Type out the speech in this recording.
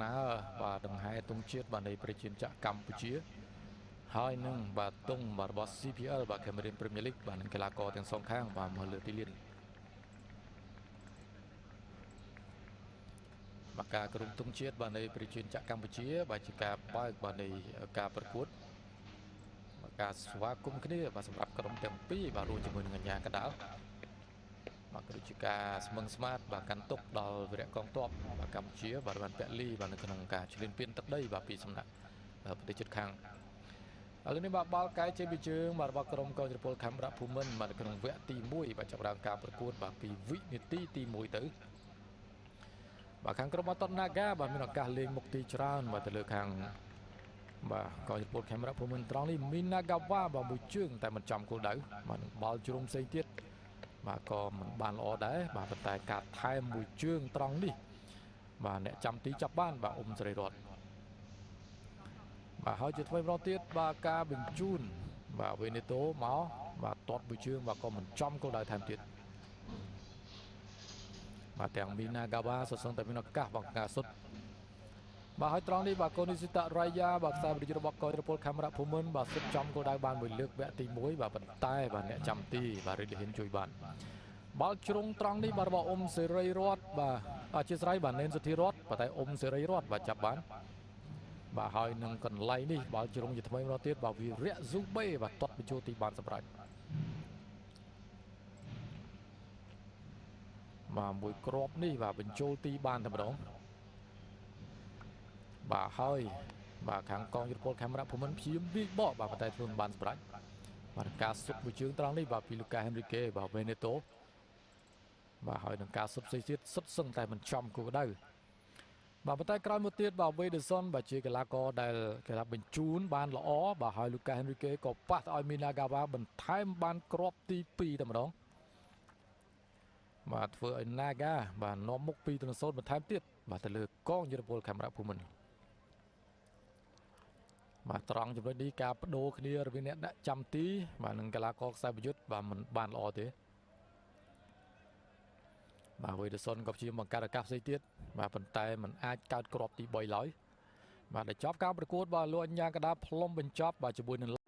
ណាបាទដង្ហែទង់ជាតិបាទនៃប្រជាជាតិកម្ពុជាហើយនឹងបាទទង់បាទរបស់ CPL បាទ Cameroon Premier League បាទនឹងកីឡាករទាំងសងខាងបាទមកលើទីលានបាទការក្រុមទង់ជាតិបាទនៃប្រជាជាតិកម្ពុជាបាទជាការបើកបាទនៃការប្រកួតបាទការស្វាគមន៍គ្នាបាទសម្រាប់ក្រុមទាំងពីរបាទរួមជាមួយនឹងអាជ្ញាកណ្ដាលបាទក៏ដូចជាការស្មឹងស្មាតបាទកាន់ទុកដល់វីរៈកងទ័ពបាទកម្ពុជាបាទបានពលីបាទនៅក្នុងការឈ្លានពានទឹកដីបាទពីសំណាក់ប្រទេសជិតខាងឥឡូវនេះបាទបាល់កាយជ័យពីជើងបាទរបស់ក្រុមកោជពលខេមរៈភូមិន្ទបាទនៅក្នុងវគ្គទី1បាទចាប់ផ្ដើមការប្រកួតបាទពីវិនាទីទី1ទៅបាទខាងក្រុមបាល់ទាត់ Naga បាទមានឱកាសលេងមុខទីច្រើនបាទទៅលើខាងបាទកោជពលខេមរៈភូមិន្ទត្រង់នេះមីន Nagawa បាទមួយជើងតែមិនចំគោលដៅបាទនឹងបាល់ជ្រុំផ្សេងទៀតបាទក៏មិនបានល្អដែរបាទប៉ុន្តែការថែមមួយជើងត្រង់នេះបាទអ្នកចាំទីចាប់បានបាទអ៊ុំសេរីរតបាទហើយជាថ្មីម្ដងទៀតបាទការបញ្ជូនបាទវេនេតូមកបាទទាត់មួយជើងបាទក៏មិនចំគោលដៅថែមទៀតបាទទាំងមីណាហ្កាវ៉ាសសឹងតែមានឱកាសបង្ការសុទ្ធបាទហើយត្រង់នេះបាទកូនីស៊ីតារ៉ាយ៉ាបាទខ្សែប្រយុទ្ធរបស់កោជពលខេមរៈភូមិន្ទបាទសុទ្ធចំគោលដៅបានមួយលើកវគ្គទី1បាទប៉ុន្តែបាទអ្នកចាំទីបាទរីឌីហ៊ីនជួយបានបាល់ជ្រុងត្រង់នេះបាទរបស់អ៊ុំសេរីរតបាទអធិស្ឋានបាទណេនសុធីរតប៉ុន្តែអ៊ុំសេរីរតបាទចាប់បានបាទហើយនឹងកន្លែងនេះបាល់ជ្រុងជាថ្មីម្ដងទៀតបាទវីរៈស៊ូបេបាទទាត់បញ្ចូលទីបានសម្រាប់បាទមួយគ្រាប់នេះបាទបញ្ចូលទីបានតែម្ដងបាទហើយបាទខាងកងយុទ្ធពលខេមរៈភូមិន្ទព្យាយាមវាយបកបាទប៉ុន្តែធ្វើមិនបានសម្រេចបាទការសុបមួយជើងត្រង់នេះបាទពីលូកាហេនរីកេបាទវេនេតូបាទហើយនឹងការសុបផ្សេងទៀតសុទ្ធសឹងតែមិនចំគោលដៅបាទប៉ុន្តែក្រោយមកទៀតបាទវេដេសុនបាទជាកីឡាករដែលគេថាបញ្ជូនបានល្អបាទហើយលូកាហេនរីកេក៏ប៉ះឲ្យមីណាហ្កាវ៉ាបន្ថែមបានគ្រាប់ទី2តែម្ដងបាទធ្វើឲ្យ Naga បាទនាំមុខ2-0បន្ថែមទៀតបាទទៅលើកងយុទ្ធពលខេមរៈភូមិន្ទបាទត្រង់ចំណុចនេះការបដូរគ្នារវាងអ្នកដាក់ចាំទីបាទនឹងកីឡាករខ្សែប្រយុទ្ធបាទមិនបានល្អទេបាទវេដេសុនក៏ព្យាយាមបង្កើតឱកាសផ្សេងទៀតបាទប៉ុន្តែมันអាចកើតគ្រាប់ទី3ឡើយបាទដែលចប់ការប្រកួតបាទលោកអញ្ញាកដាផ្លុំបញ្ចប់បាទជាមួយនឹង